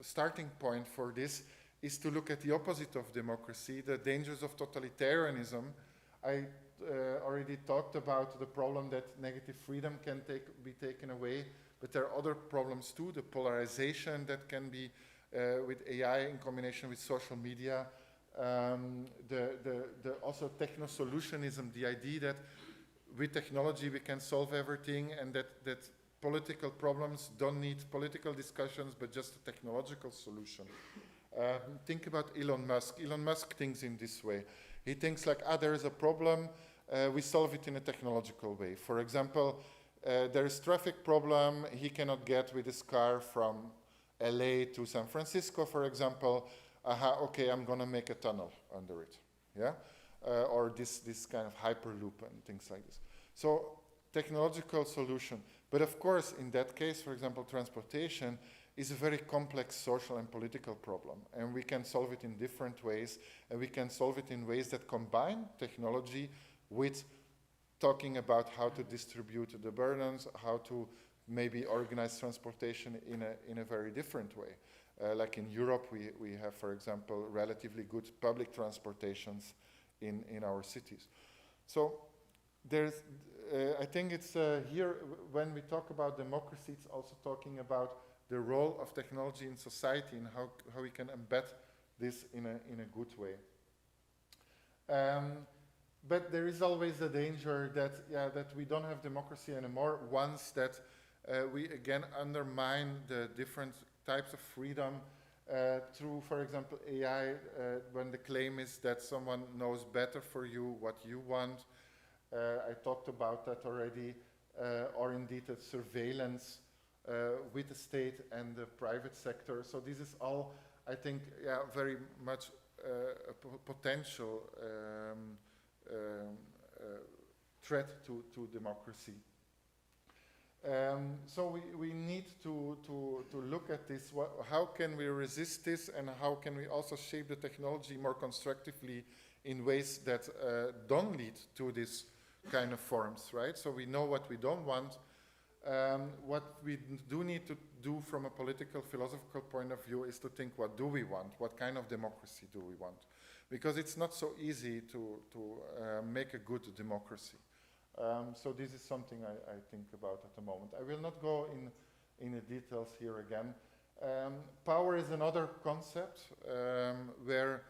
starting point for this is to look at the opposite of democracy, the dangers of totalitarianism. I already talked about the problem that negative freedom can be taken away, but there are other problems too, the polarization that can be with AI in combination with social media, also techno-solutionism, the idea that with technology we can solve everything, and that political problems don't need political discussions but just a technological solution. Think about Elon Musk. Elon Musk thinks in this way. He thinks like, there is a problem, we solve it in a technological way. For example, there is traffic problem, he cannot get with his car from LA to San Francisco, for example. Okay, I'm gonna make a tunnel under it, yeah? Or this kind of hyperloop and things like this. So, technological solution. But of course, in that case, for example, transportation is a very complex social and political problem. And we can solve it in different ways. And we can solve it in ways that combine technology with talking about how to distribute the burdens, how to maybe organize transportation in a very different way. Like in Europe, we have, for example, relatively good public transportations in our cities. So there's, I think it's here, when we talk about democracy, it's also talking about the role of technology in society and how we can embed this in a good way. But there is always a danger that we don't have democracy anymore once that we again undermine the different types of freedom through, for example, AI, when the claim is that someone knows better for you what you want. I talked about that already, or indeed a surveillance with the state and the private sector. So this is all, I think, very much a potential threat to democracy. So we need to look at this. How can we resist this, and how can we also shape the technology more constructively in ways that don't lead to this kind of forms, right? So we know what we don't want. What we do need to do from a political, philosophical point of view is to think, what do we want? What kind of democracy do we want? Because it's not so easy to make a good democracy. So this is something I think about at the moment. I will not go in the details here again. Power is another concept where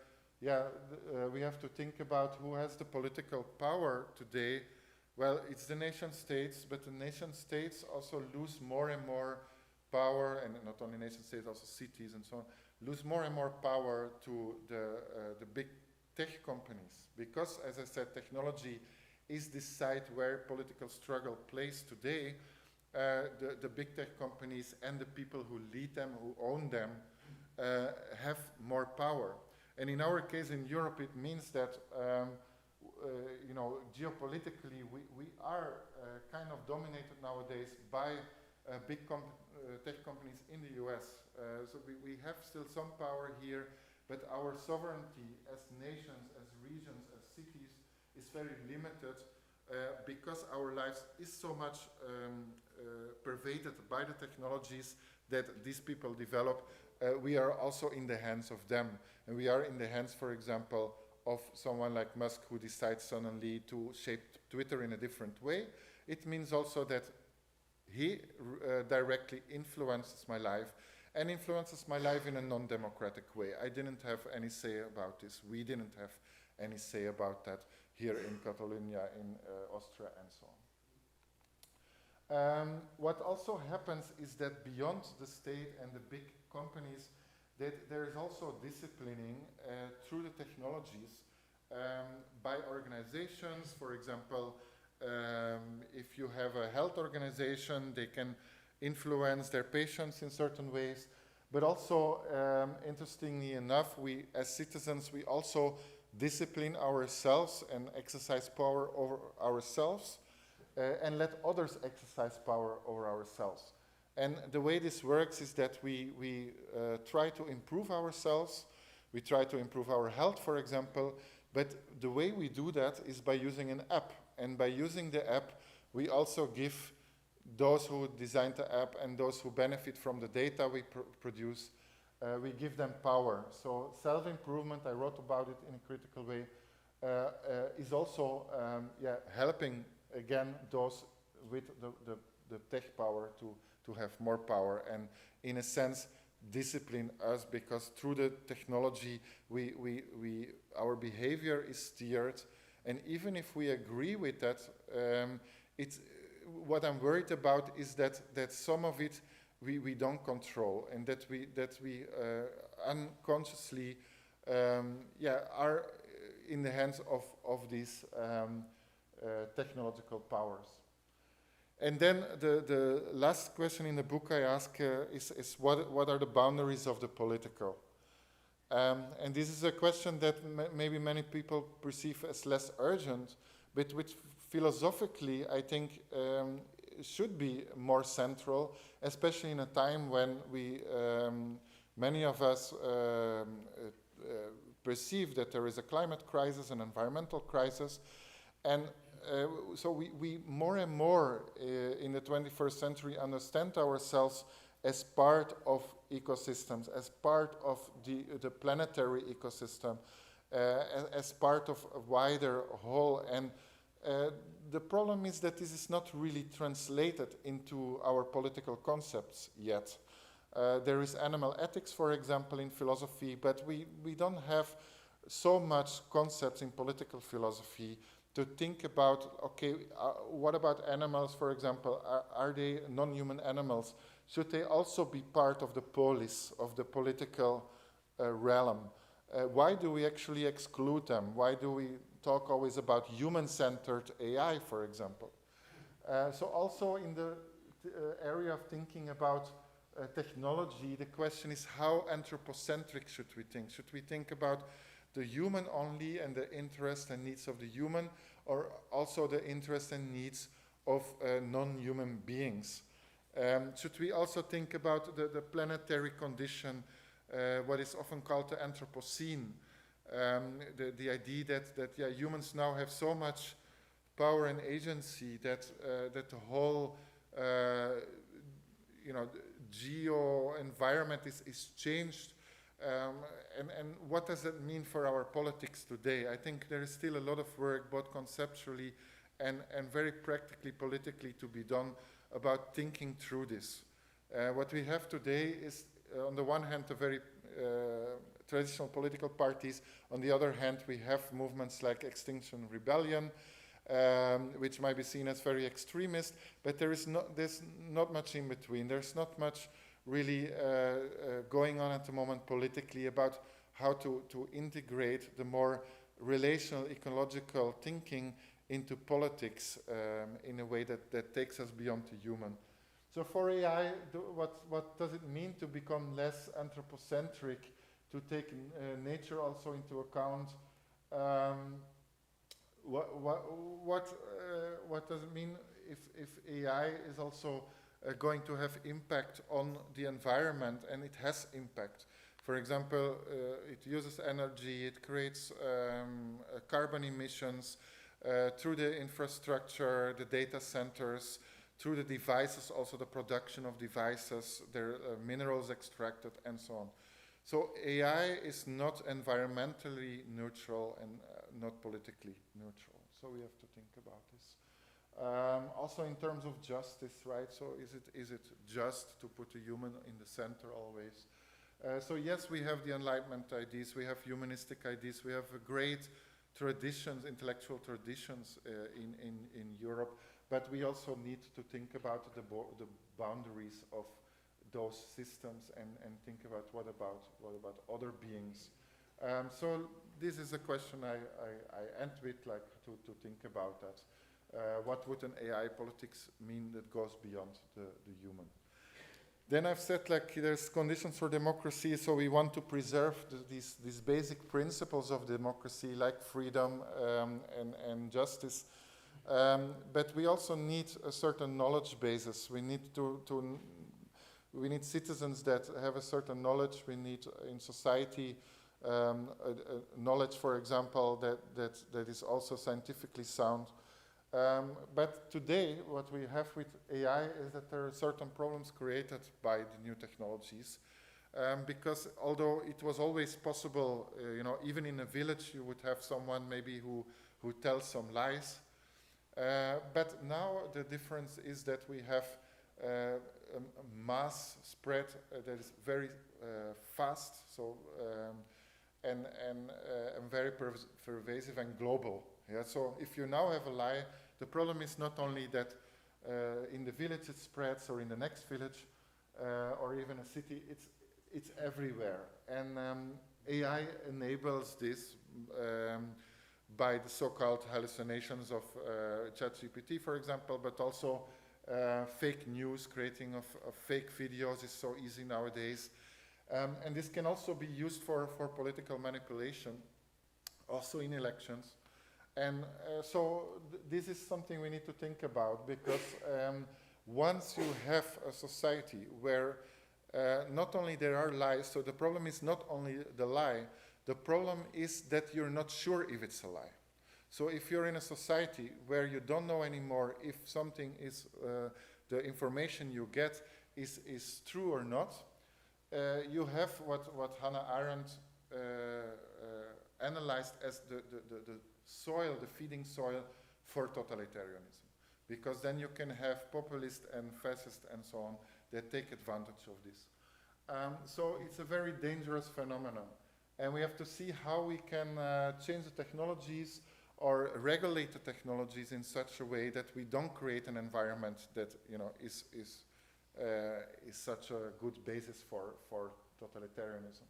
we have to think about who has the political power today. Well, it's the nation states, but the nation states also lose more and more power, and not only nation states, also cities and so on, lose more and more power to the big tech companies. Because, as I said, technology is the site where political struggle plays today. The big tech companies and the people who lead them, who own them, have more power. And in our case in Europe, it means that geopolitically, we are kind of dominated nowadays by big tech companies in the US. So we have still some power here, but our sovereignty as nations, as regions, as cities is very limited because our lives is so much pervaded by the technologies that these people develop. We are also in the hands of them. And we are in the hands, for example, of someone like Musk who decides suddenly to shape Twitter in a different way. It means also that he directly influences my life and influences my life in a non-democratic way. I didn't have any say about this. We didn't have any say about that here in Catalonia, in Austria, and so on. What also happens is that beyond the state and the big companies, that there is also disciplining through the technologies by organizations. For example, if you have a health organization, they can influence their patients in certain ways. But also, interestingly enough, we as citizens, we also discipline ourselves and exercise power over ourselves and let others exercise power over ourselves. And the way this works is that we try to improve ourselves, we try to improve our health, for example, but the way we do that is by using an app. And by using the app, we also give those who designed the app and those who benefit from the data we produce we give them power. So self-improvement, I wrote about it in a critical way, is also helping, again, those with the tech power to have more power, and in a sense discipline us, because through the technology our behavior is steered, and even if we agree with that, it's what I'm worried about is that some of it we don't control, and that we unconsciously are in the hands of these technological powers. And then the last question in the book I ask is what are the boundaries of the political? And this is a question that maybe many people perceive as less urgent, but which philosophically I think should be more central, especially in a time when many of us perceive that there is a climate crisis, an environmental crisis, and so we more and more in the 21st century understand ourselves as part of ecosystems, as part of the planetary ecosystem, as part of a wider whole. And the problem is that this is not really translated into our political concepts yet. There is animal ethics, for example, in philosophy, but we don't have so much concepts in political philosophy to think about, okay, what about animals, for example? Are they non-human animals? Should they also be part of the polis, of the political realm? Why do we actually exclude them? Why do we talk always about human-centered AI, for example? So also in the area of thinking about technology, the question is how anthropocentric should we think? Should we think about the human only and the interests and needs of the human, or also the interests and needs of non-human beings? Should we also think about the planetary condition, what is often called the Anthropocene, the idea that humans now have so much power and agency that the whole geo environment is changed. And what does that mean for our politics today? I think there is still a lot of work, both conceptually and very practically, politically, to be done about thinking through this. What we have today is, on the one hand, a very traditional political parties. On the other hand, we have movements like Extinction Rebellion, which might be seen as very extremist, but there's not much in between. There's not much really going on at the moment politically about how to integrate the more relational ecological thinking into politics in a way that takes us beyond the human. So for AI, what does it mean to become less anthropocentric, to take nature also into account? What does it mean if AI is also going to have impact on the environment, and it has impact? For example, it uses energy, it creates carbon emissions through the infrastructure, the data centers, through the devices, also the production of devices, there are minerals extracted, and so on. So AI is not environmentally neutral and not politically neutral. So we have to think about this. Also in terms of justice, right? So is it just to put the human in the center always? So yes, we have the Enlightenment ideas, we have humanistic ideas, we have great traditions, intellectual traditions in Europe, but we also need to think about the boundaries of those systems and think about what about other beings. So this is a question I end with, like to think about that. What would an AI politics mean that goes beyond the human? Then I've said, like, there's conditions for democracy, so we want to preserve these basic principles of democracy, like freedom and justice. But we also need a certain knowledge basis. We need we need citizens that have a certain knowledge. We need in society knowledge, for example, that is also scientifically sound. But today, what we have with AI is that there are certain problems created by the new technologies. because although it was always possible, even in a village you would have someone maybe who tells some lies. But now the difference is that we have a mass spread that is very fast, so and very pervasive and global. Yeah. So if you now have a lie, the problem is not only that in the village it spreads, or in the next village, or even a city. It's everywhere, and AI enables this by the so-called hallucinations of ChatGPT, for example, but also fake news, creating of fake videos is so easy nowadays. And this can also be used for political manipulation, also in elections. And so this is something we need to think about, because once you have a society where not only there are lies, so the problem is not only the lie, the problem is that you're not sure if it's a lie. So if you're in a society where you don't know anymore if something is, the information you get is true or not, you have what Hannah Arendt analyzed as the soil, the feeding soil for totalitarianism. Because then you can have populist and fascist and so on that take advantage of this. So it's a very dangerous phenomenon. And we have to see how we can change the technologies or regulate the technologies in such a way that we don't create an environment that is such a good basis for totalitarianism.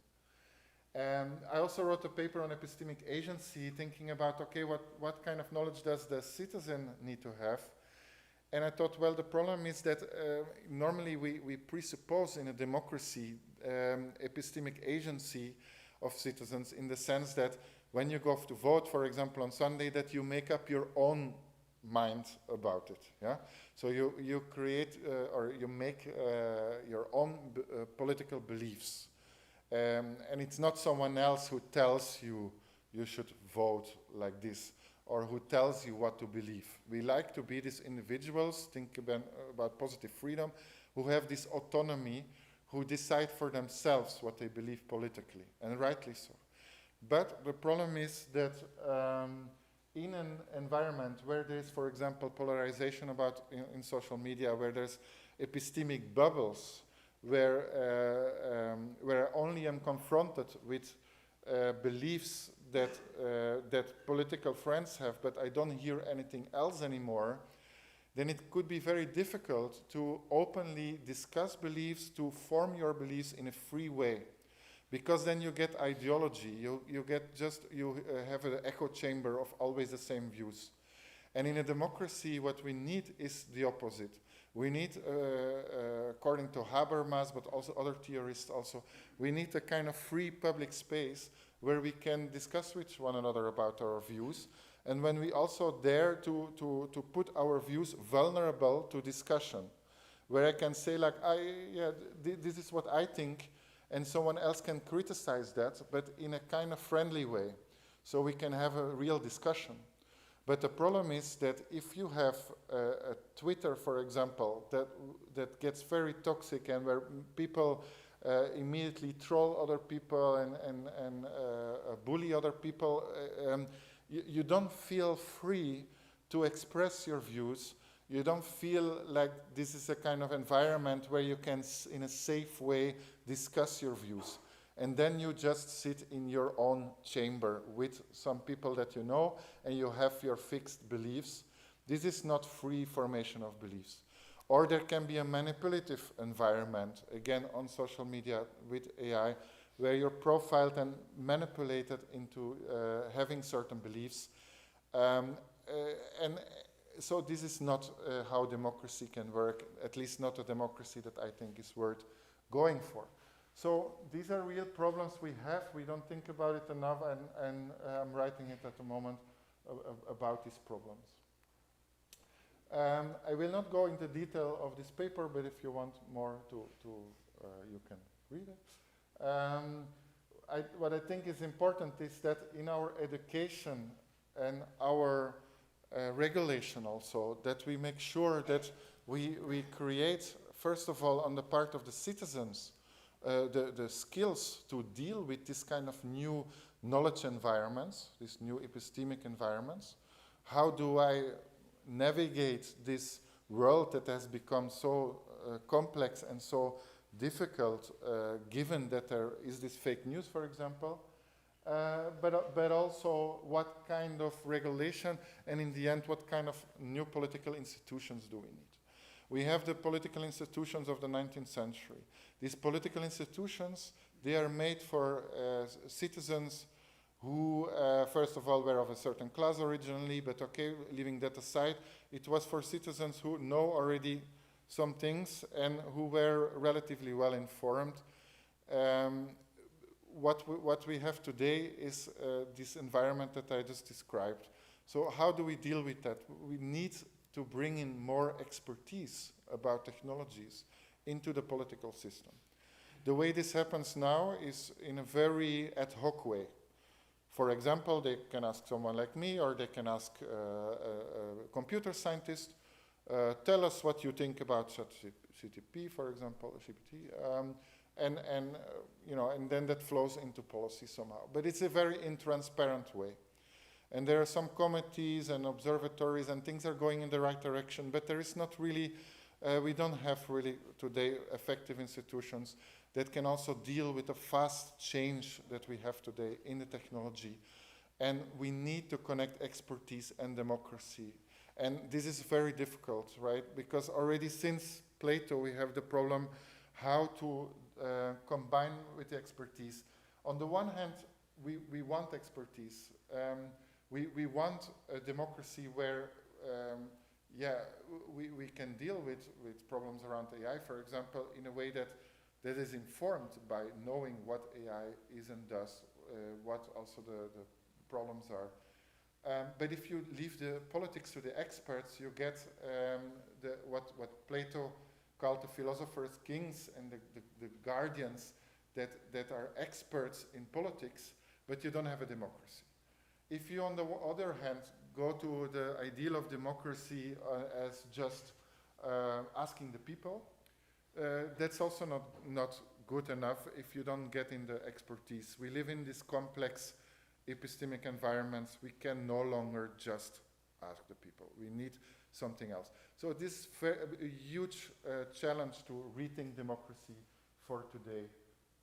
I also wrote a paper on epistemic agency, thinking about, okay, what kind of knowledge does the citizen need to have? And I thought, well, the problem is that normally we presuppose in a democracy epistemic agency of citizens, in the sense that when you go to vote, for example, on Sunday, that you make up your own mind about it. Yeah. So you create or you make your own political beliefs, and it's not someone else who tells you you should vote like this, or who tells you what to believe. We like to be these individuals, think about positive freedom, who have this autonomy, who decide for themselves what they believe politically, and rightly so. But the problem is that in an environment where there is, for example, polarization about in social media, where there's epistemic bubbles, where only I'm confronted with beliefs that political friends have, but I don't hear anything else anymore, then it could be very difficult to openly discuss beliefs, to form your beliefs in a free way. Because then you get ideology, you have an echo chamber of always the same views. And in a democracy, what we need is the opposite. We need, according to Habermas, but also other theorists also, we need a kind of free public space where we can discuss with one another about our views, and when we also dare to put our views vulnerable to discussion, where I can say like, this is what I think, and someone else can criticize that, but in a kind of friendly way, so we can have a real discussion. But the problem is that if you have a Twitter, for example, that gets very toxic, and where people immediately troll other people and bully other people, you don't feel free to express your views. You don't feel like this is a kind of environment where you can, in a safe way, discuss your views. And then you just sit in your own chamber with some people that you know, and you have your fixed beliefs. This is not free formation of beliefs. Or there can be a manipulative environment, again on social media with AI, where you're profiled and manipulated into having certain beliefs. And so this is not how democracy can work, at least not a democracy that I think is worth going for. So these are real problems we have. We don't think about it enough, and I'm writing it at the moment about these problems. I will not go into detail of this paper, but if you want more you can read it. What I think is important is that in our education and our regulation also, that we make sure that we create, first of all, on the part of the citizens, the skills to deal with this kind of new knowledge environments, these new epistemic environments. How do I navigate this world that has become so complex and so difficult, given that there is this fake news, for example, but also what kind of regulation, and in the end, what kind of new political institutions do we need? We have the political institutions of the 19th century. These political institutions, they are made for citizens who, first of all, were of a certain class originally, but okay, leaving that aside, it was for citizens who know already some things and who were relatively well informed. What we have today is this environment that I just described. So how do we deal with that? We need to bring in more expertise about technologies into the political system. The way this happens now is in a very ad hoc way. For example, they can ask someone like me, or they can ask a computer scientist, tell us what you think about CTP, for example, GPT, and then that flows into policy somehow. But it's a very intransparent way. And there are some committees and observatories, and things are going in the right direction, but there is not really, we don't have really today effective institutions that can also deal with the fast change that we have today in the technology. And we need to connect expertise and democracy. And this is very difficult, right? Because already since Plato, we have the problem how to combine with the expertise. On the one hand, we want expertise. We want a democracy where, we can deal with problems around AI, for example, in a way that is informed by knowing what AI is and does, what also the problems are. But if you leave the politics to the experts, you get what Plato called the philosophers' kings and the guardians that are experts in politics, but you don't have a democracy. If you, on the other hand, go to the ideal of democracy as just asking the people, that's also not good enough if you don't get in the expertise. We live in these complex epistemic environments. We can no longer just ask the people. We need something else. So this is a huge challenge to rethink democracy for today.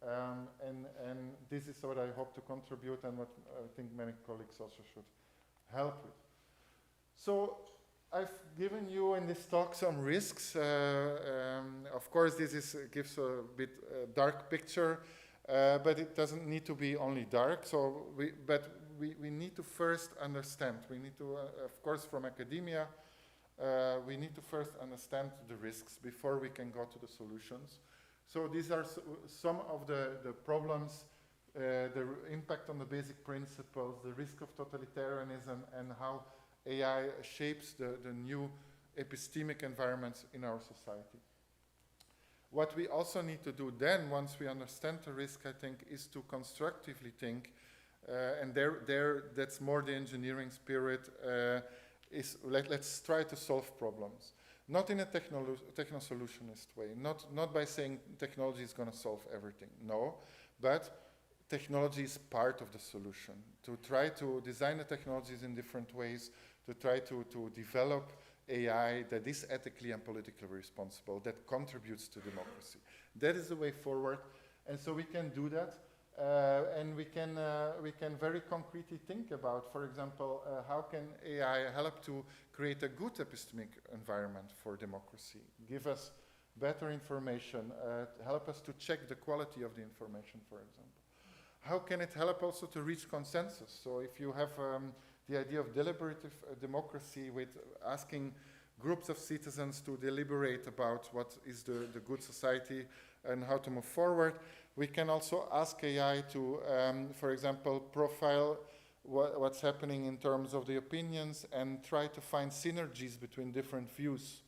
And this is what I hope to contribute, and what I think many colleagues also should help with. So I've given you in this talk some risks. Of course, this gives a bit dark picture, but it doesn't need to be only dark. So we need to first understand. We need to, of course, from academia, we need to first understand the risks before we can go to the solutions. So these are some of the problems, the impact on the basic principles, the risk of totalitarianism, and how AI shapes the new epistemic environments in our society. What we also need to do then, once we understand the risk, I think, is to constructively think, and that's more the engineering spirit, let's try to solve problems. Not in a techno-solutionist way, not by saying technology is going to solve everything, no, but technology is part of the solution. To try to design the technologies in different ways, to try to develop AI that is ethically and politically responsible, that contributes to democracy. That is the way forward, and so we can do that, and we can very concretely think about, for example, how can AI help to create a good epistemic environment for democracy, give us better information, help us to check the quality of the information, for example. How can it help also to reach consensus? So if you have the idea of deliberative democracy with asking groups of citizens to deliberate about what is the good society and how to move forward, we can also ask AI to, for example, profile what's happening in terms of the opinions and try to find synergies between different views.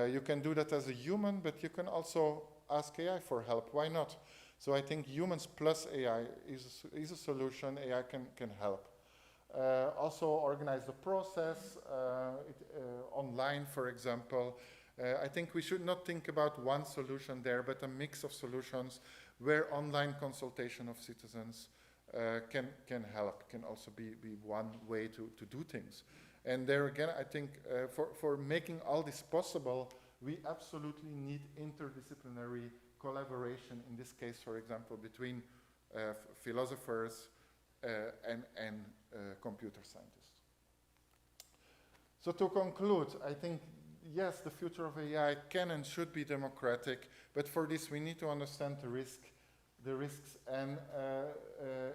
You can do that as a human, but you can also ask AI for help. Why not? So I think humans plus AI is a solution. AI can help. Also organize the process online, for example. I think we should not think about one solution there, but a mix of solutions where online consultation of citizens can help, can also be one way to do things. And there again, I think for making all this possible, we absolutely need interdisciplinary collaboration, in this case, for example, between philosophers and computer scientists. So to conclude, I think, yes, the future of AI can and should be democratic, but for this we need to understand the risks, and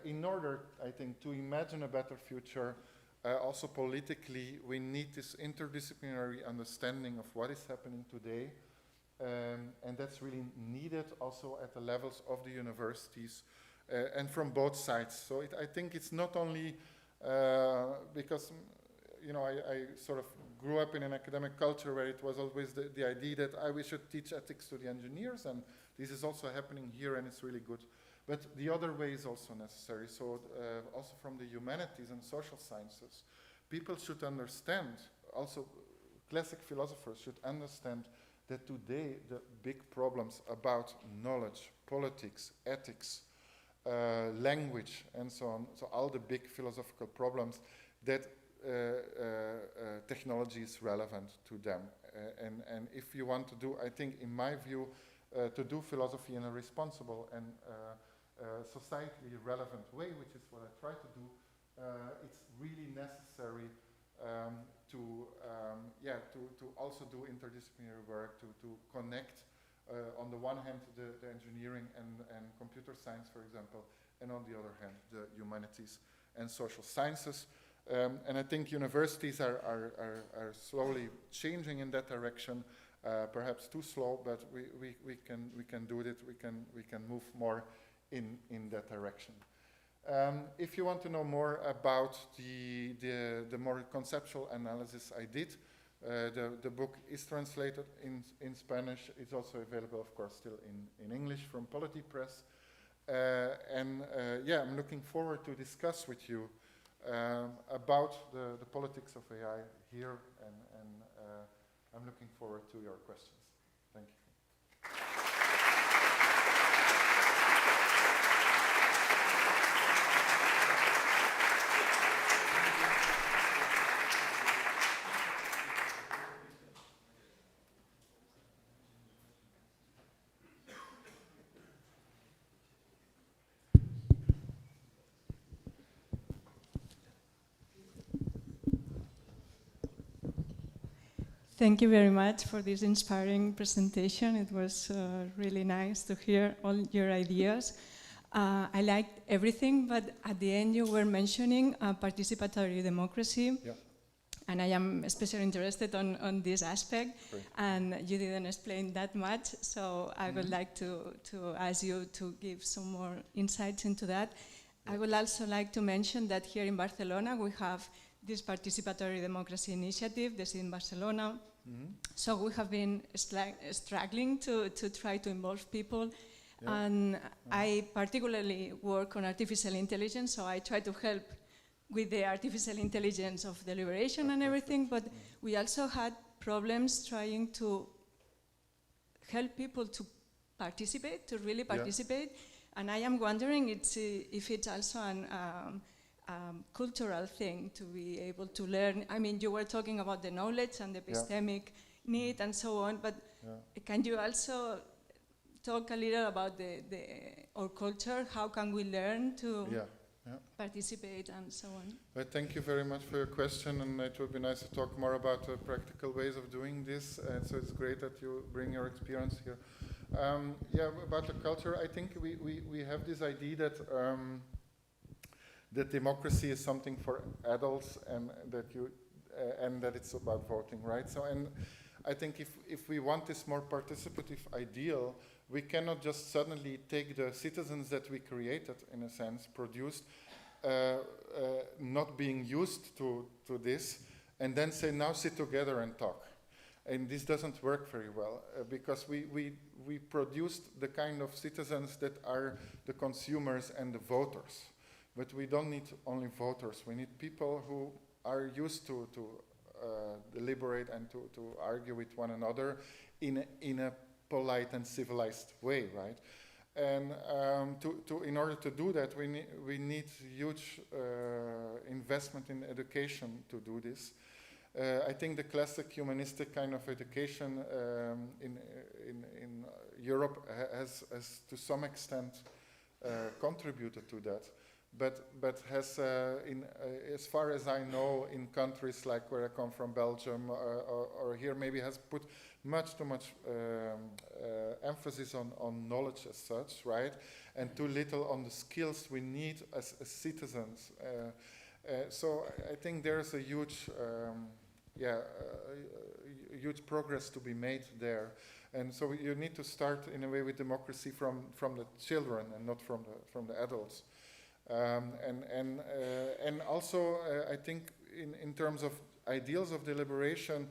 in order, I think, to imagine a better future, also politically, we need this interdisciplinary understanding of what is happening today, and that's really needed also at the levels of the universities and from both sides. So I think it's not only because, you know, I sort of grew up in an academic culture where it was always the idea that we should teach ethics to the engineers, and this is also happening here, and it's really good. But the other way is also necessary. So also from the humanities and social sciences, people should understand, also classic philosophers should understand that today the big problems about knowledge, politics, ethics, language, and so on, so all the big philosophical problems, that technology is relevant to them. And if you want to do, I think, in my view, to do philosophy in a responsible and societally relevant way, which is what I try to do, it's really necessary to also do interdisciplinary work, to connect on the one hand the engineering and computer science, for example, and on the other hand the humanities and social sciences. And I think universities are slowly changing in that direction, perhaps too slow, but we can do it. We can move more in that direction. If you want to know more about the more conceptual analysis I did, the book is translated in Spanish. It's also available, of course, still in English from Polity Press. Yeah, I'm looking forward to discuss with you about the politics of AI here, and I'm looking forward to your questions. Thank you. Thank you very much for this inspiring presentation. It was really nice to hear all your ideas. I liked everything, but at the end you were mentioning participatory democracy. Yeah. And I am especially interested on this aspect. Great. And you didn't explain that much, so I would like to ask you to give some more insights into that. Yeah. I would also like to mention that here in Barcelona we have this participatory democracy initiative, this is in Barcelona. So we have been struggling to try to involve people. Yeah. And I particularly work on artificial intelligence, so I try to help with the artificial intelligence of deliberation and everything, but we also had problems trying to help people to participate, to really participate. Yeah. And I am wondering if it's also an cultural thing to be able to learn. I mean, you were talking about the knowledge and the epistemic need and so on, but can you also talk a little about our culture? How can we learn to participate and so on? Well, thank you very much for your question, and it would be nice to talk more about the practical ways of doing this, and so it's great that you bring your experience here. About the culture, I think we have this idea that that democracy is something for adults, and that it's about voting, right? So, and I think if we want this more participative ideal, we cannot just suddenly take the citizens that we created, in a sense, produced, not being used to this, and then say, now sit together and talk. And this doesn't work very well, because we produced the kind of citizens that are the consumers and the voters. But we don't need only voters. We need people who are used to deliberate and to argue with one another in a polite and civilized way, right? And in order to do that, we need huge investment in education to do this. I think the classic humanistic kind of education in Europe has to some extent contributed to that, but has, as far as I know, in countries like where I come from, Belgium, or here, maybe has put much too much emphasis on knowledge as such, right? And too little on the skills we need as citizens. So I think there's a huge, huge progress to be made there. And so you need to start in a way with democracy from the children and not from the adults. And also I think in terms of ideals of deliberation,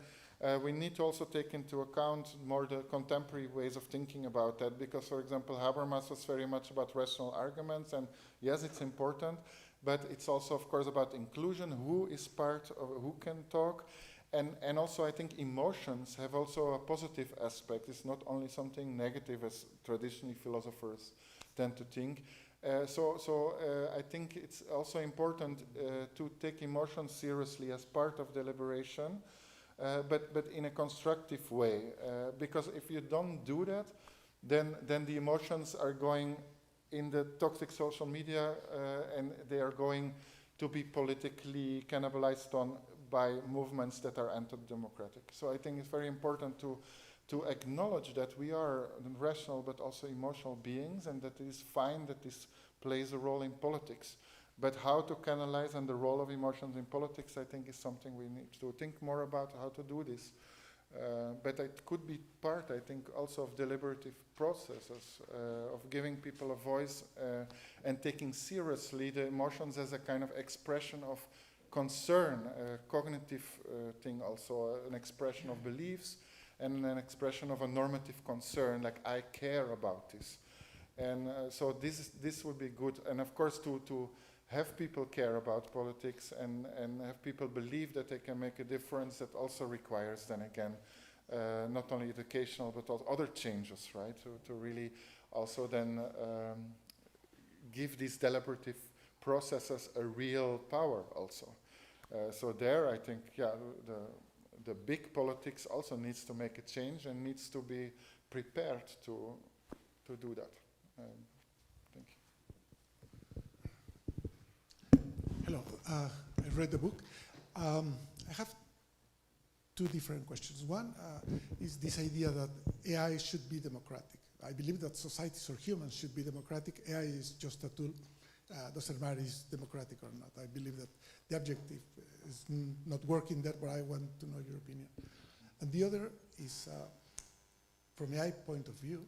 we need to also take into account more the contemporary ways of thinking about that, because, for example, Habermas was very much about rational arguments, and yes, it's important, but it's also, of course, about inclusion, who is part of, who can talk, and also I think emotions have also a positive aspect. It's not only something negative as traditionally philosophers tend to think. So I think it's also important to take emotions seriously as part of deliberation, but in a constructive way, because if you don't do that, then the emotions are going in the toxic social media, and they are going to be politically cannibalized on by movements that are anti-democratic. So I think it's very important to acknowledge that we are rational but also emotional beings, and that it is fine that this plays a role in politics. But how to canalize and the role of emotions in politics, I think, is something we need to think more about, how to do this. But it could be part, I think, also of deliberative processes, of giving people a voice and taking seriously the emotions as a kind of expression of concern, a cognitive thing also, an expression of beliefs and an expression of a normative concern, like I care about this. And so this would be good. And of course, to have people care about politics and have people believe that they can make a difference, that also requires then again, not only educational, but also other changes, right? To really also then give these deliberative processes a real power also. So there, I think, yeah, the big politics also needs to make a change and needs to be prepared to do that. Thank you. Hello, I read the book. I have two different questions. One is this idea that AI should be democratic. I believe that societies or humans should be democratic. AI is just a tool. Doesn't matter if it's democratic or not. I believe that the objective is not working there, but I want to know your opinion. And the other is, from AI point of view,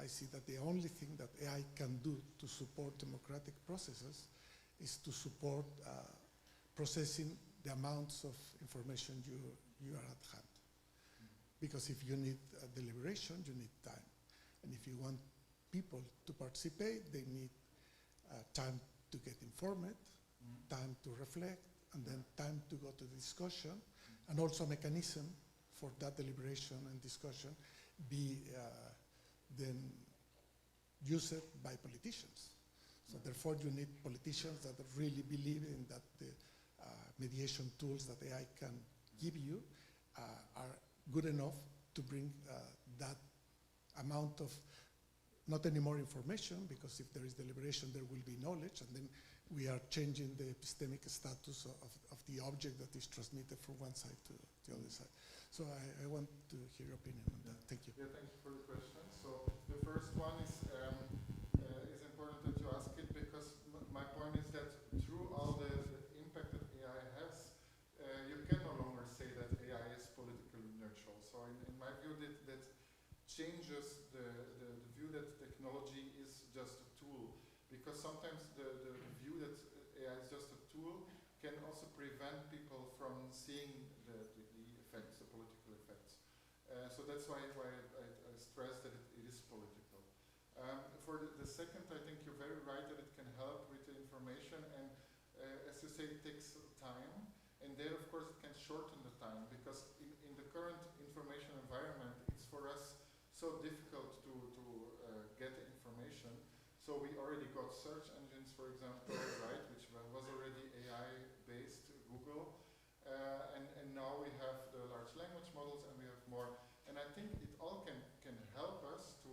I see that the only thing that AI can do to support democratic processes is to support processing the amounts of information you are at hand. Because if you need deliberation, you need time. And if you want people to participate, they need time to get informed, time to reflect, and then time to go to the discussion, and also a mechanism for that deliberation and discussion be then used by politicians. So therefore you need politicians that really believe in that the mediation tools that AI can give you are good enough to bring that amount of not any more information, because if there is deliberation, there will be knowledge, and then we are changing the epistemic status of the object that is transmitted from one side to the other side. So I want to hear your opinion on that. Thank you. Yeah, thank you for the question. So the first one is important that you ask it, because my point is that through all the impact that AI has, you can no longer say that AI is politically neutral. So in my view, that changes the view that technology is just a tool, because sometimes the view that AI is just a tool can also prevent people from seeing the effects, the political effects. So that's why I stress that it is political. For the second, I think you're very right that it can help with the information, and as you say, it takes time, and there of course it can shorten the time, because in the current information environment, it's for us so difficult to get information So we already got search engines, for example, right, which was already AI-based, Google, and now we have the large language models, and we have more. And I think it all can help us to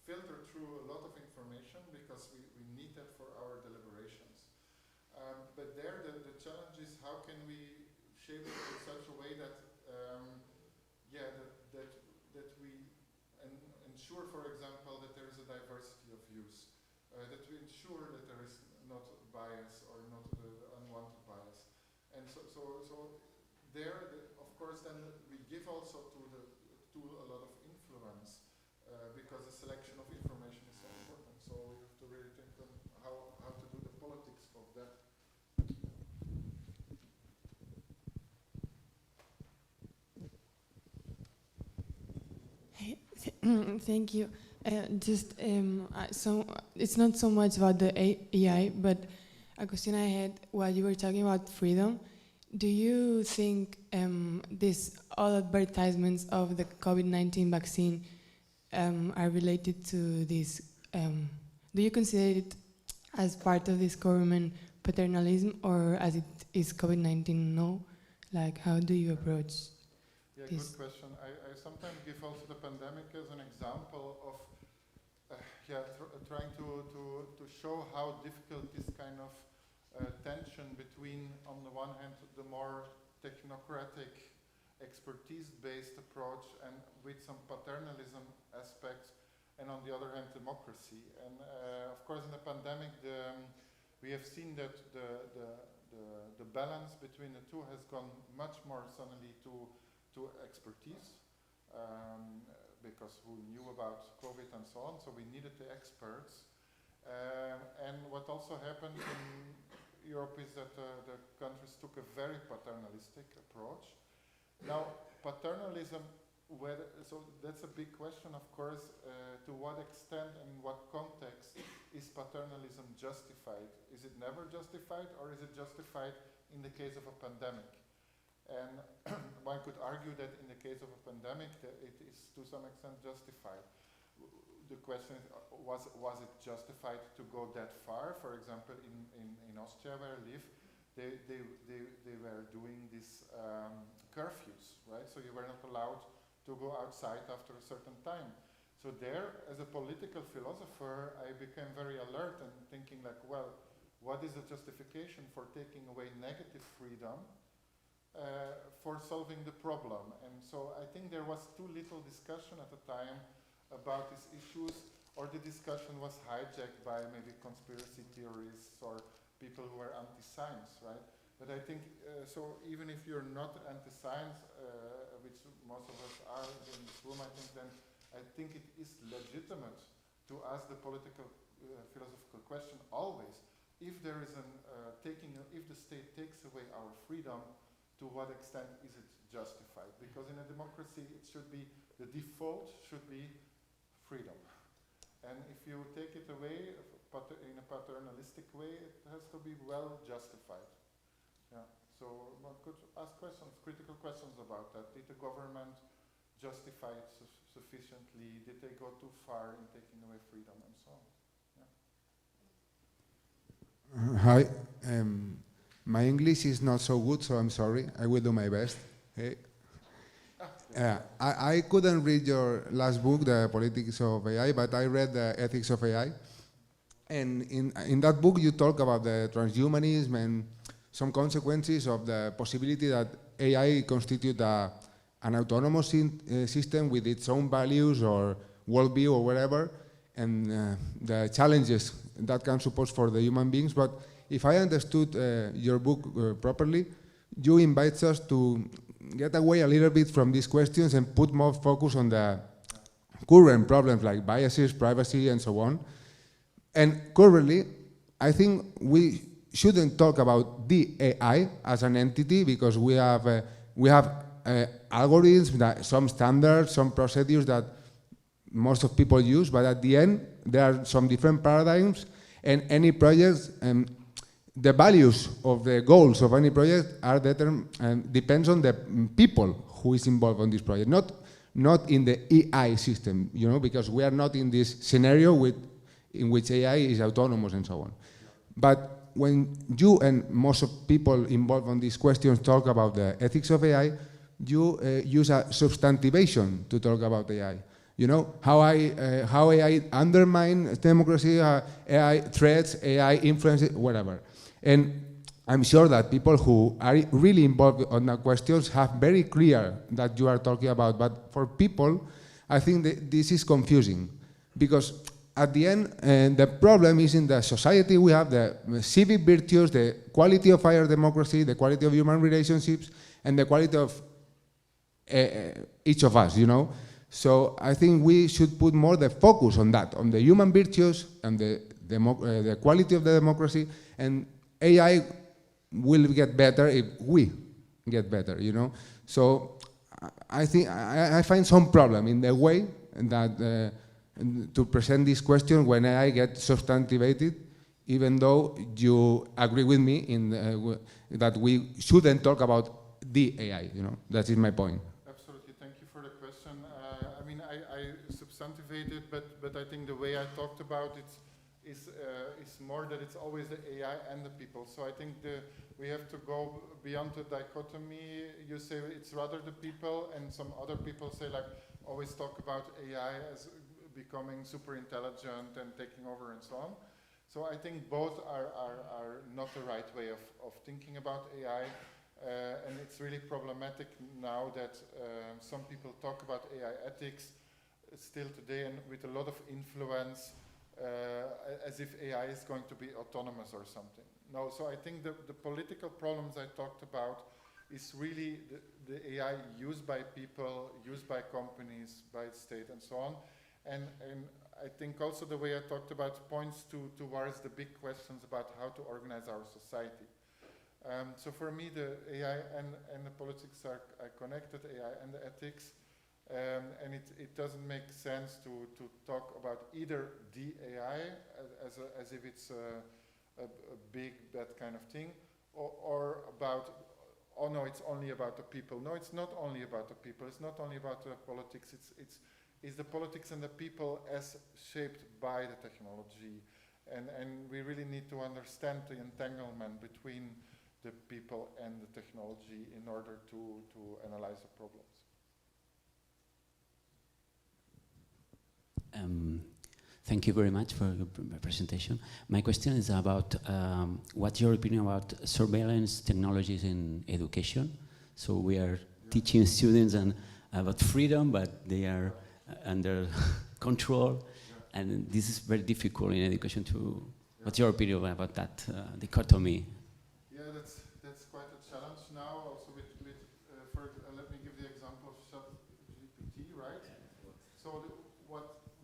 filter through a lot of information, because we need that for our deliberations. But there, the challenge is, how can we shape it in such a way that, that we ensure, for example, that there is a diversity of views, that we ensure that there is not bias or not unwanted bias, and so there, of course, then we give also to the tool a lot of influence, because the selection of information is so important. So we have to really think on how to do the politics of that. Thank you. So it's not so much about the AI, but a question I had while you were talking about freedom. Do you think all advertisements of the COVID-19 vaccine are related to this? Do you consider it as part of this government paternalism, or as it is COVID-19 now? Like, how do you approach Yeah, this? good question. I sometimes give also the pandemic as an example of trying to show how difficult this kind of tension between, on the one hand, the more technocratic, expertise-based approach and with some paternalism aspects, and on the other hand, democracy. And of course, in the pandemic, we have seen that the balance between the two has gone much more suddenly to expertise, because who knew about COVID and so on, so we needed the experts. And what also happened in Europe is that the countries took a very paternalistic approach. Now, paternalism, so that's a big question, of course, to what extent and in what context is paternalism justified? Is it never justified, or is it justified in the case of a pandemic? And one could argue that in the case of a pandemic, it is to some extent justified. The question is, was it justified to go that far? For example, in Austria, where I live, they were doing these curfews, right? So you were not allowed to go outside after a certain time. So there, as a political philosopher, I became very alert and thinking like, well, what is the justification for taking away negative freedom for solving the problem? And so I think there was too little discussion at the time about these issues, or the discussion was hijacked by maybe conspiracy theorists or people who are anti-science, right? But I think, so even if you're not anti-science, which most of us are in this room, I think it is legitimate to ask the political, philosophical question always, if there is if the state takes away our freedom, to what extent is it justified? Because in a democracy, it should be, the default should be freedom. And if you take it away in a paternalistic way, it has to be well justified. Yeah. So one could ask questions, critical questions about that. Did the government justify it sufficiently? Did they go too far in taking away freedom and so on? Yeah. Hi. My English is not so good, so I'm sorry. I will do my best. Hey. I couldn't read your last book, The Politics of AI, but I read The Ethics of AI. And in that book, you talk about the transhumanism and some consequences of the possibility that AI constitute an autonomous system with its own values or worldview or whatever, and the challenges that can suppose for the human beings. But if I understood your book properly, you invite us to get away a little bit from these questions and put more focus on the current problems like biases, privacy, and so on. And currently, I think we shouldn't talk about the AI as an entity, because we have algorithms, some standards, some procedures that most of people use, but at the end, there are some different paradigms, and any project, the values of the goals of any project are depends on the people who is involved on this project, not in the AI system, because we are not in this scenario with in which AI is autonomous and so on. But when you and most of people involved on these questions talk about the ethics of AI, you use a substantivation to talk about AI. You know, how AI undermines democracy, AI threats, AI influences, whatever. And I'm sure that people who are really involved on the questions have very clear that you are talking about, but for people, I think that this is confusing, because at the end, the problem is in the society we have, the civic virtues, the quality of our democracy, the quality of human relationships, and the quality of each of us, you know. So I think we should put more the focus on that, on the human virtues and the quality of the democracy, and AI will get better if we get better, you know. So I think I find some problem in the way that to present this question when AI gets substantivated, even though you agree with me in that we shouldn't talk about the AI, you know. That is my point. Absolutely, thank you for the question. I mean, I substantivated, but I think the way I talked about it is more that it's always the AI and the people. So I think we have to go beyond the dichotomy. You say it's rather the people, and some other people say, like, always talk about AI as becoming super intelligent and taking over and so on. So I think both are not the right way of thinking about AI. And it's really problematic now that some people talk about AI ethics still today and with a lot of influence, as if AI is going to be autonomous or something. No, so I think the political problems I talked about is really the AI used by people, used by companies, by the state and so on. And I think also the way I talked about points towards the big questions about how to organize our society. So for me, the AI and the politics are connected, AI and the ethics. And it doesn't make sense to talk about either the AI as if it's a big, bad kind of thing, or about, oh no, it's only about the people. No, it's not only about the people. It's not only about the politics. It's the politics and the people as shaped by the technology. And we really need to understand the entanglement between the people and the technology in order to analyze the problems. Thank you very much for your presentation. My question is about what's your opinion about surveillance technologies in education? So we are teaching students about freedom, but they are under control, and this is very difficult in education to. What's your opinion about that dichotomy? Yeah, that's quite a challenge now. Also with let me give the example of ChatGPT, right? So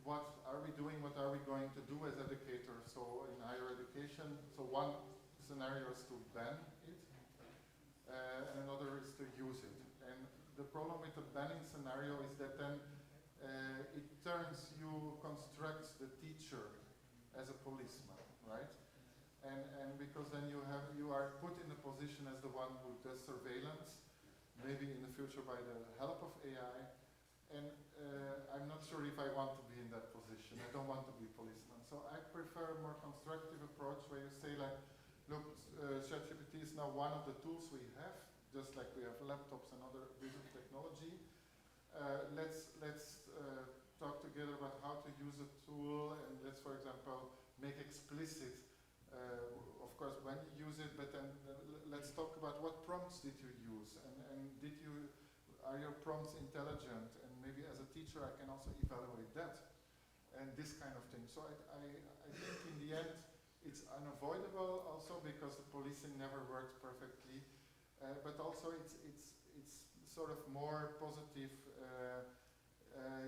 what are we doing? What are we going to do as educators? So in higher education, so one scenario is to ban it, and another is to use it. And the problem with the banning scenario is that then it turns, you construct the teacher as a policeman, right? And because then you are put in the position as the one who does surveillance, maybe in the future by the help of AI. And I'm not sure if I want to be in that position. I don't want to be a policeman. So I prefer a more constructive approach where you say, like, look, ChatGPT is now one of the tools we have, just like we have laptops and other visual technology. Let's talk together about how to use a tool, and let's, for example, make explicit, of course, when you use it, but then let's talk about what prompts did you use, and are your prompts intelligent, and maybe as a teacher I can also evaluate that, and this kind of thing. So I think in the end it's unavoidable also because the policing never works perfectly, but also it's sort of more positive,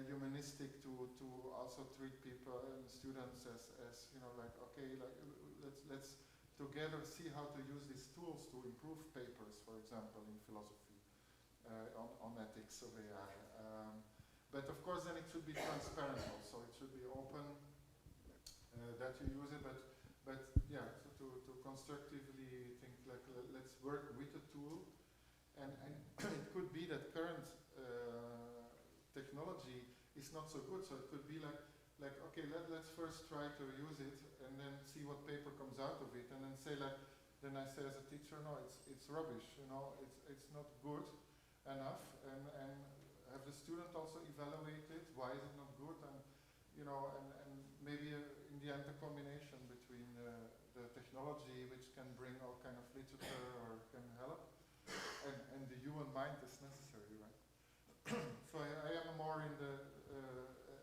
humanistic to also treat people and students as you know, like, okay, like let's together see how to use these tools to improve papers, for example, in philosophy, on ethics of AI. But of course then it should be transparent also, it should be open, that you use it, but yeah, so to constructively think, like, let's work with the tool, and it could be that current technology is not so good, so it could be like, like, okay, let's first try to use it and then see what paper comes out of it, and then say like, then I say as a teacher, no, it's rubbish, you know, it's not good enough, and have the student also evaluate it, why is it not good, and you know, and maybe in the end a combination between the technology, which can bring all kind of literature or can help, and the human mind is necessary, right? So I am more in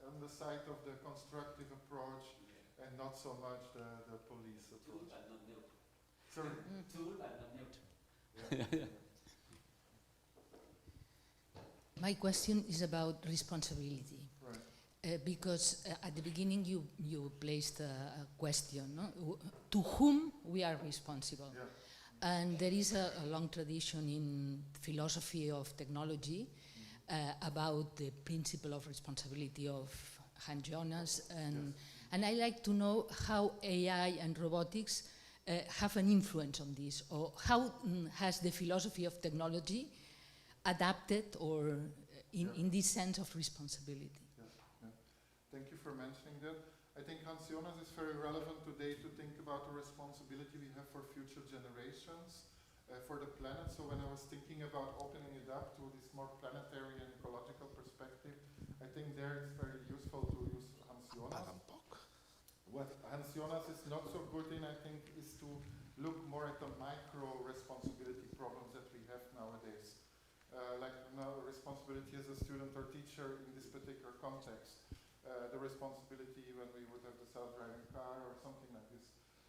on the side of the constructive approach, and not so much the police approach. Tool but not neutral. Sorry? Tool but not neutral. My question is about responsibility. Right. Because at the beginning you placed a question, no? To whom we are responsible. Yeah. And there is a long tradition in philosophy of technology about the principle of responsibility of Hans Jonas, and I like to know how AI and robotics have an influence on this, or how has the philosophy of technology adapted or in this sense of responsibility. Yeah. Thank you for mentioning that. I think Hans Jonas is very relevant today to think about the responsibility we have for future generations, for the planet. So when I was thinking about opening it up to this more planetary and ecological perspective, I think there it's very useful to use Hans Jonas. What Hans Jonas is not so good in, I think, is to look more at the micro responsibility problems that we have nowadays. Like now, responsibility as a student or teacher in this particular context. The responsibility when we would have the self-driving car or something like this.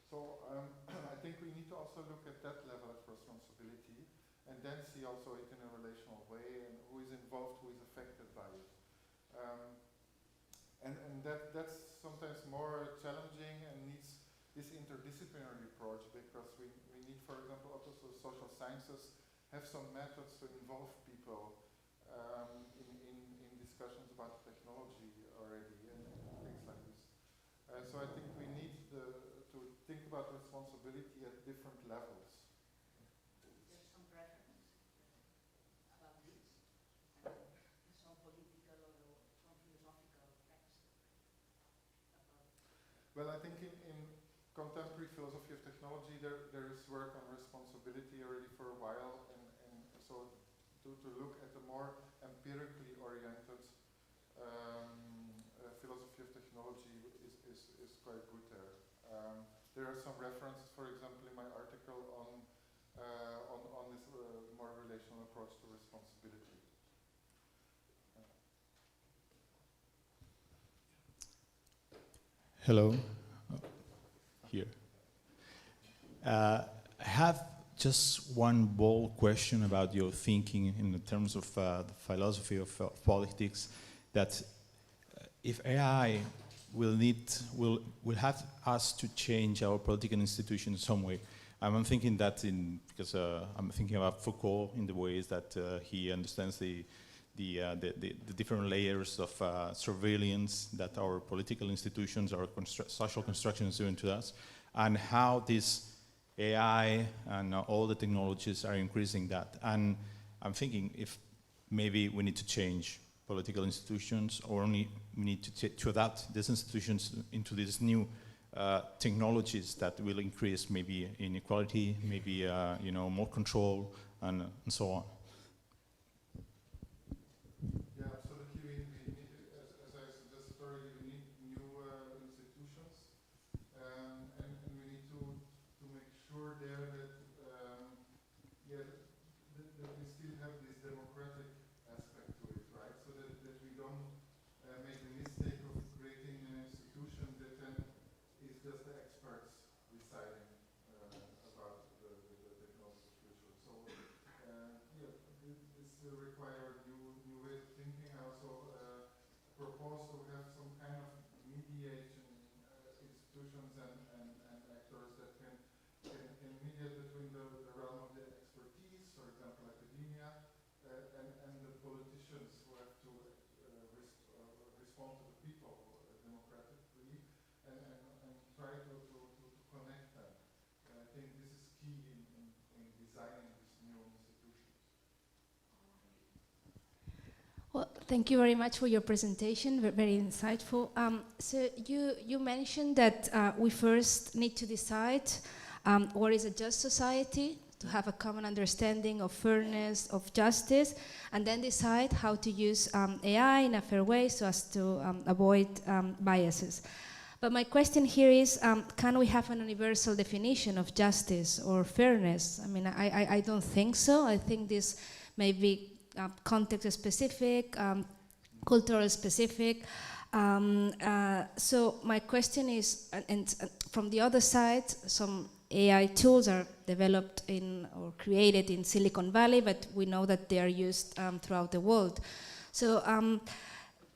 So I think we need to also look at that level of responsibility, and then see also it in a relational way, and who is involved, who is affected by it. And that's sometimes more challenging and needs this interdisciplinary approach, because we need, for example, also social sciences have some methods to involve people in discussions about technology already and things like this. So I think we need to think about responsibility at different levels. There's some preference about this, some political or some philosophical text about. Well, I think in contemporary philosophy of technology, there is work on responsibility already for a while, and so to look at a more empirically oriented philosophy of technology is quite good there. There are some references, for example, in my article on this more relational approach to responsibility. Hello. Here. I have just one bold question about your thinking in terms of the philosophy of politics. That if AI will have us to change our political institutions in some way. I'm thinking that because I'm thinking about Foucault in the ways that he understands the different layers of surveillance that our political institutions, our social constructions doing to us, and how this AI and all the technologies are increasing that. And I'm thinking if maybe we need to change political institutions, or only we need to adapt these institutions into these new technologies that will increase maybe inequality, maybe more control, and so on. Yeah, absolutely. We need, as I suggested already, we need new institutions, and we need to make sure there that that we still have this democratic aspect to it, right? So that we don't make the mistake of creating an institution that then is just the experts deciding about the technology future. So this will require new ways of thinking. I also propose to have some kind of mediation institutions and actors that can mediate between the realm of the expertise, for example, academia, and the politicians who have to respond to the people democratically, and try to connect them. I think this is key in designing these new institutions. Thank you very much for your presentation, very insightful. So you mentioned that we first need to decide what is a just society, to have a common understanding of fairness, of justice, and then decide how to use AI in a fair way so as to avoid biases. But my question here is, can we have an universal definition of justice or fairness? I mean, I don't think so. I think this may be context specific, cultural specific. So my question is, and from the other side, some AI tools are developed in or created in Silicon Valley, but we know that they are used throughout the world. So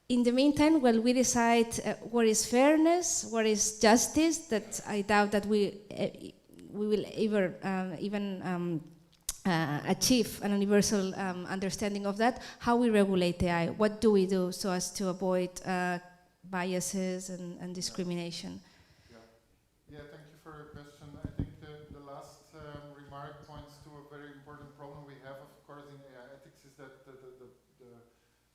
in the meantime, while we decide what is fairness, what is justice, that I doubt that we will ever even achieve an universal understanding of that, how we regulate AI, what do we do so as to avoid biases and discrimination? Yeah, thank you for your question. I think the last remark points to a very important problem we have, of course, in AI ethics, is that the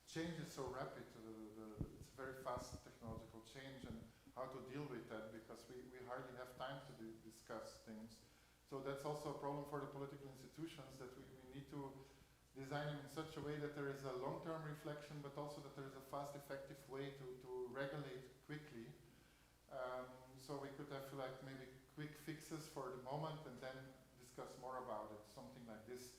change is so rapid. It's a very fast technological change, and how to deal with that, because we hardly have time to discuss things. So that's also a problem for the political institutions, that we need to design them in such a way that there is a long-term reflection, but also that there is a fast, effective way to regulate quickly. So we could have like maybe quick fixes for the moment and then discuss more about it, something like this.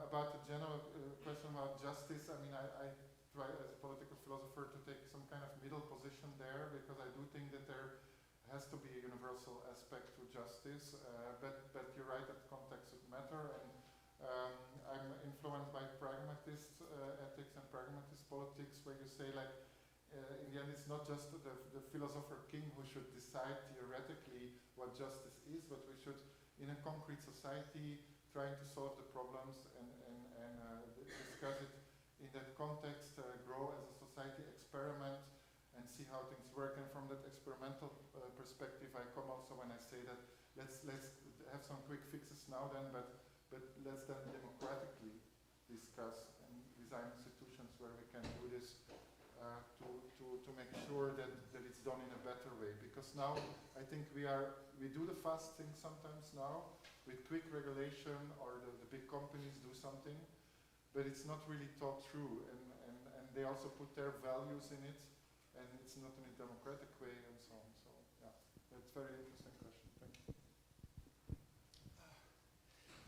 About the general question about justice, I mean, I try as a political philosopher to take some kind of middle position there, because I do think that there has to be a universal aspect to justice, but you're right that context would matter, and I'm influenced by pragmatist ethics and pragmatist politics, where you say like, in the end it's not just the philosopher king who should decide theoretically what justice is, but we should, in a concrete society, trying to solve the problems and discuss it in that context, grow as a society, experiment, and see how things work. And from that experimental perspective, I come also when I say that let's have some quick fixes now then, but let's then democratically discuss and design institutions where we can do this to make sure that it's done in a better way. Because now I think we do the fast thing sometimes now with quick regulation, or the big companies do something, but it's not really thought through, and they also put their values in it, and it's not in a democratic way and so on. So yeah, that's a very interesting question. Thank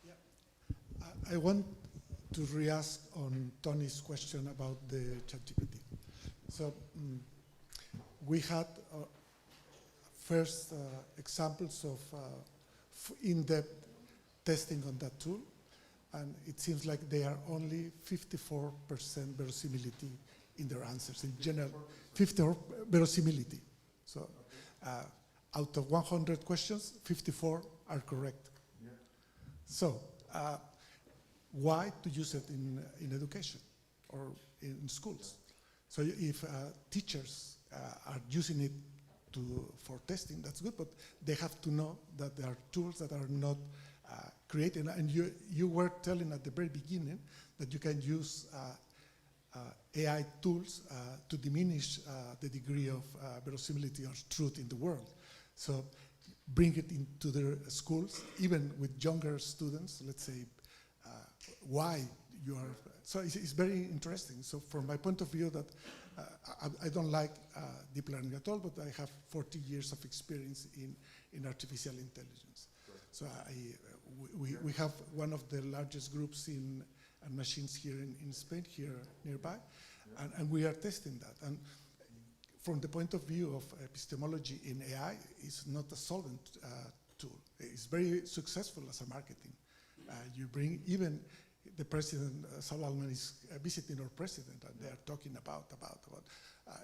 you. I want to re-ask on Tony's question about the ChatGPT. So we had first examples of in-depth testing on that tool, and it seems like they are only 54% verisimility in their answers. In general, 54 verisimility. So out of 100 questions, 54 are correct. Yeah. So why to use it in education or in schools? So if teachers are using it for testing, that's good, but they have to know that there are tools that are not created. And you were telling at the very beginning that you can use AI tools to diminish the degree of verisimility or truth in the world. So bring it into their schools, even with younger students, let's say, why you are. So it's very interesting. So from my point of view, that I don't like deep learning at all, but I have 40 years of experience in artificial intelligence. Right. So we have one of the largest groups in machines here in Spain, here nearby, yeah. and we are testing that. And from the point of view of epistemology in AI, it's not a solvent tool. It's very successful as a marketing. You bring even the president, Sala is visiting our president, and they are talking about.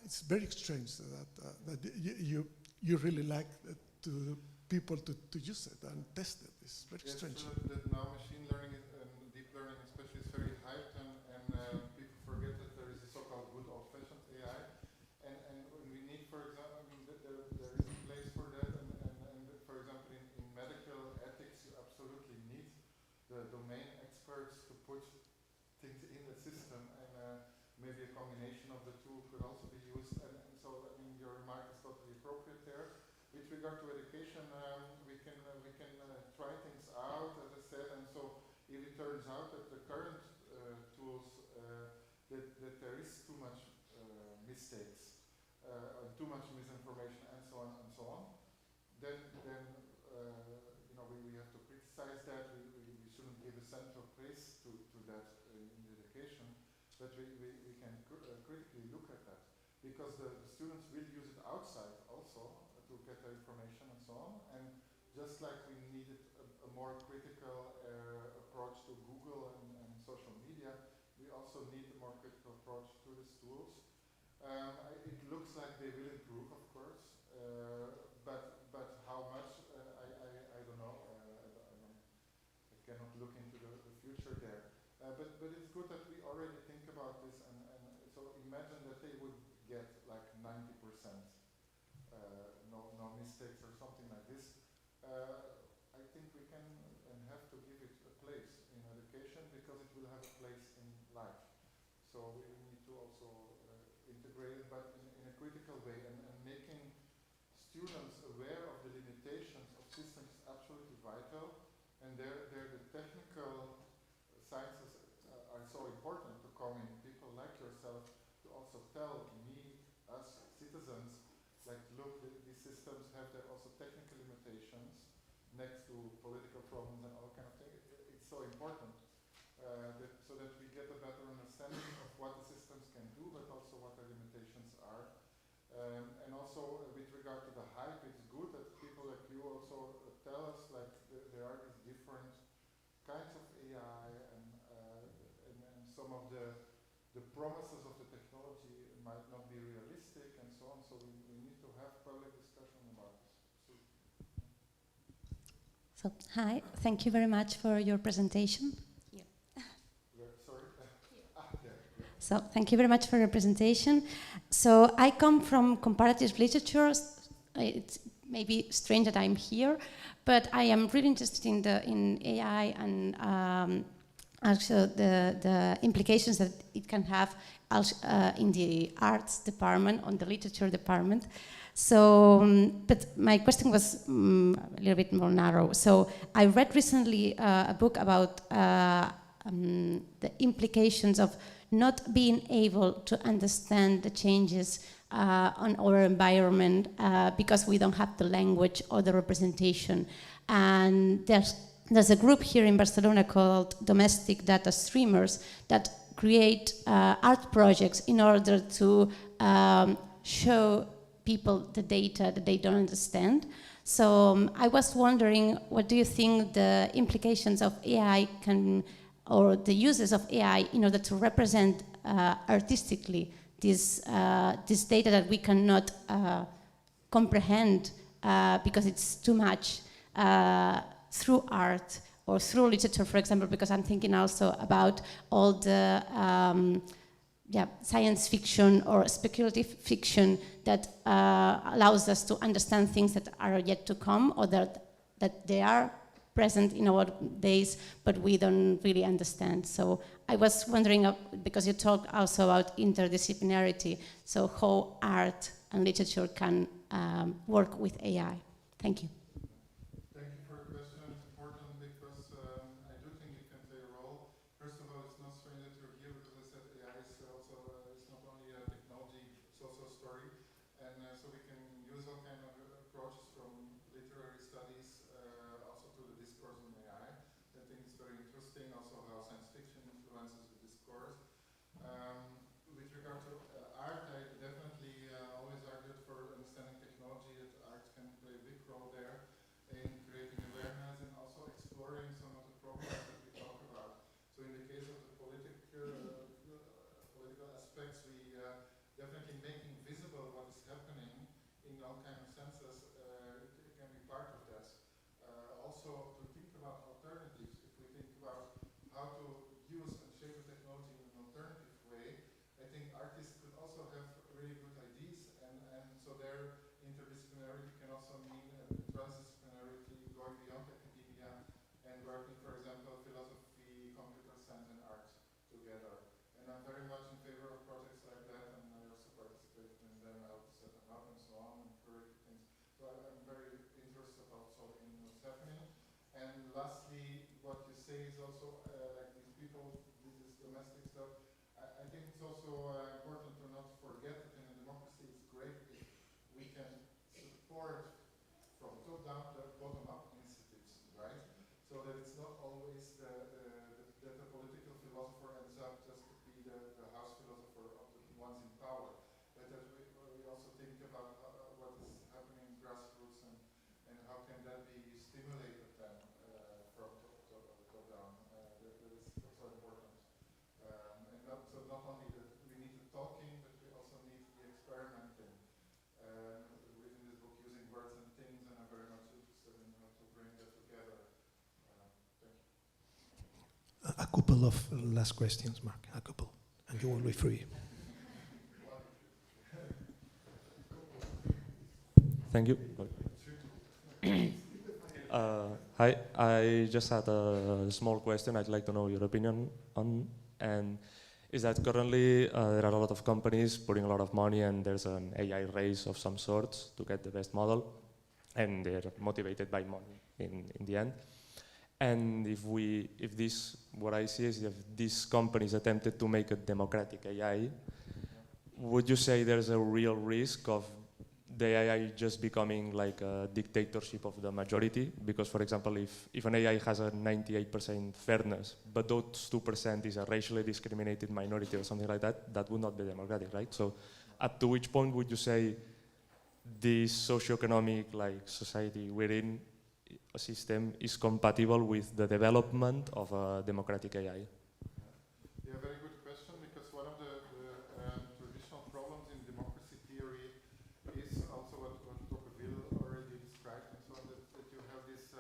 It's very strange that you really like to people to use it and test it. It's very strange. So that now machine learning and deep learning especially is very hyped, and people forget that there is a so-called good old-fashioned AI, and we need, for example, I mean, there is a place for that, and for example, in medical ethics, you absolutely need the domain experts to put things in the system, and maybe a combination of the two could also be used. And so, I mean, your remark is totally appropriate there. With regard to education, we can try things out, as I said, and so if it turns out that the current tools, that there is too much mistakes, too much misinformation, and so on, then you know, we have to criticize that. We shouldn't give a central place to that in education, but we can critically look at that, because the students will use it outside also to get their information and so on. And just like we needed a more critical approach to Google and social media, we also need a more critical approach to these tools. It looks like they will improve, of course, but how much, I don't know. I cannot look into the future there. But it's good that we already think about this, and so imagine that they would get like 90%, no mistakes or something like this. I think we can and have to give it a place in education, because it will have a place in life. So we need to also integrate it, but in a critical way, and making students aware of the limitations of systems is absolutely vital. And there the technical sciences are so important to come in. People like yourself to also tell me, us citizens, like, look, these systems have their also technical limitations next to political problems and all kind of things. It's so important so that we get a better understanding of what the systems can do, but also what their limitations are. And also with regard to the hype, it's good that people like you also tell us, like, there are these different kinds of AI, and some of the promises of the technology might not be realistic, and so on. So we need to have public discussion about this. So, hi, thank you very much for your presentation. Sorry? There. So, thank you very much for your presentation. So, I come from comparative literature. It's maybe strange that I'm here, but I am really interested in AI and also the implications that it can have in the arts department, on the literature department. So, but my question was a little bit more narrow. So I read recently a book about the implications of not being able to understand the changes on our environment because we don't have the language or the representation. And there's a group here in Barcelona called Domestic Data Streamers that create art projects in order to show people the data that they don't understand. So I was wondering, what do you think the implications of AI can, or the uses of AI in order to represent artistically this data that we cannot comprehend because it's too much through art or through literature, for example, because I'm thinking also about all the science fiction or speculative fiction that allows us to understand things that are yet to come, or that they are present in our days, but we don't really understand. So I was wondering, because you talk also about interdisciplinarity, so how art and literature can work with AI. Thank you. Thank you for your question. It's important because I do think it can play a role. First of all, it's not strange that you're here, because I said AI is also it's not only a technology, it's also a story, and so we can use all kind of approaches from literary studies also to the discourse on AI. I think it's very interesting also how science fiction influences the discourse. With regard to art, I definitely always argued for understanding technology, that art can play a big role there in creating awareness and also exploring some of the problems that we talk about. So in the case of the political aspects, we definitely making visible what is happening in all kind of senses can be part of that. Also to think about alternatives. If we think about how to use and shape the technology in an alternative way, I think artists could also have really good ideas, and so their interdisciplinarity can also mean transdisciplinarity, going beyond academia and working, for example, philosophy, computer science and art together. And I'm very much in favor of say is also like these people, this domestic stuff. I think it's also important to not forget that in a democracy it's great if we can support from top down to bottom up initiatives, right? So that it's not always that the political philosopher ends up just to be the house philosopher of the ones in power, but that we also think about what is happening in grassroots and how can that be stimulated then from top down. That is also important. And not only that we need the talking, but we also need the experimenting. Reading this book using words and things, and I'm very much interested in how to bring that together. Thank you. A couple of last questions, Mark. A couple, and you will be free. Thank you. Hi, I just had a small question I'd like to know your opinion on, and is that currently there are a lot of companies putting a lot of money and there's an AI race of some sorts to get the best model, and they're motivated by money in the end. And if this, what I see is if these companies attempted to make a democratic AI, would you say there's a real risk of the AI just becoming like a dictatorship of the majority? Because, for example, if an AI has a 98% fairness, but those 2% is a racially discriminated minority or something like that, that would not be democratic, right? So up to which point would you say this socioeconomic society within a system is compatible with the development of a democratic AI? Yeah, very good question, because one of the traditional problems in democracy theory is also what Coeckelbergh already described, and so that you have this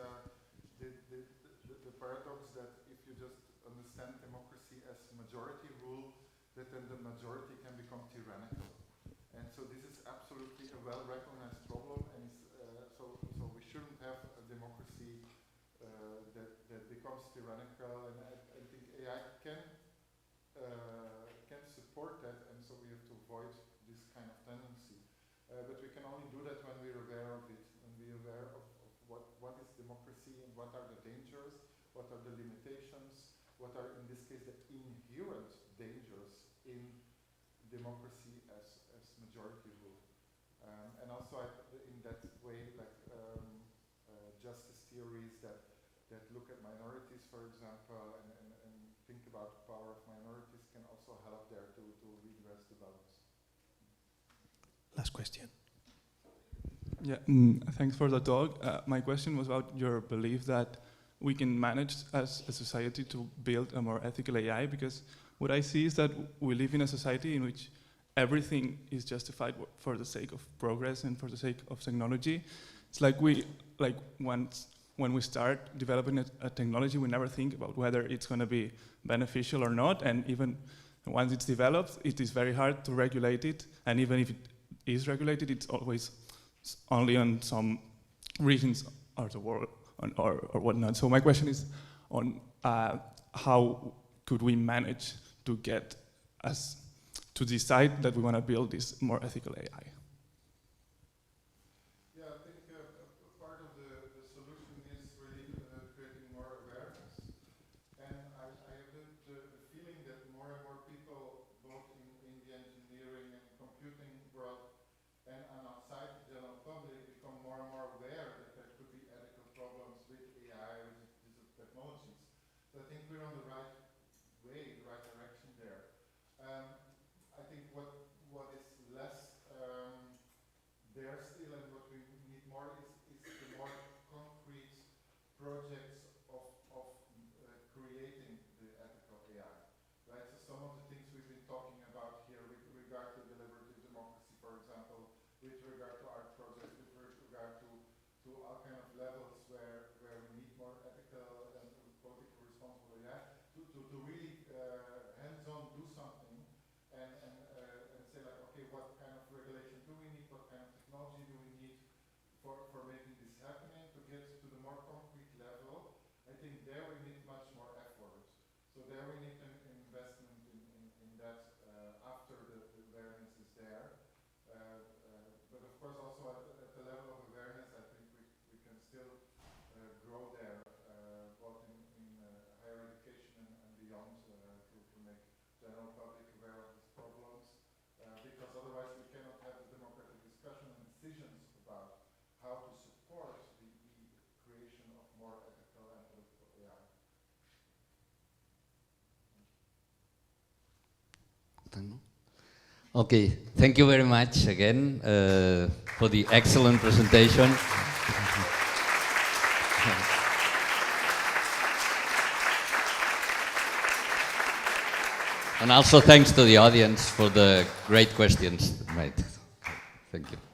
the paradox that if you just understand democracy as majority rule, that then the majority can become tyrannical. And so this is absolutely a well-recognized problem, and so we shouldn't have a democracy that becomes tyrannical. And I think AI can support that, and so we have to avoid this kind of tendency. But we can only do that when we're aware of it, when we're aware of what is democracy and what are the dangers, what are the limitations, what are in this case the inherent dangers in democracy as majority rule. And also in that way, justice theories that look at minorities, for example, and think about the power of minorities can also help there to redress the balance. Last question. Yeah, thanks for the talk. My question was about your belief that we can manage as a society to build a more ethical AI, because what I see is that we live in a society in which everything is justified for the sake of progress and for the sake of technology. It's like when we start developing a technology, we never think about whether it's going to be beneficial or not, and even once it's developed, it is very hard to regulate it, and even if it is regulated, it's always only on some regions of the world or whatnot. So my question is on how could we manage to get us to decide that we want to build this more ethical AI? Yeah, I think part of the solution is really creating more awareness. And I have the feeling that more and more people, both in the engineering and computing world and outside the general public, become more and more aware that there could be ethical problems with AI, with these technologies. So I think we're on the right way, the right direction there. I think what is less there still, and what we need more is the more concrete projects of creating the ethical AI, right? So some of the things we've been talking about here with regard to deliberative democracy, for example, with regard to art projects, with regard to all kind of levels where we need more ethical and politically responsible AI, to really hands-on do something and say like, okay, what kind of regulation do we need, what kind of technology do we need for making this happening, to get to the more concrete level. I think there we need much more effort. So there we need an investment in that after the awareness is there. But of course also at the level of awareness, I think we can still grow there, both in Okay, thank you very much again for the excellent presentation. And also thanks to the audience for the great questions made. Thank you.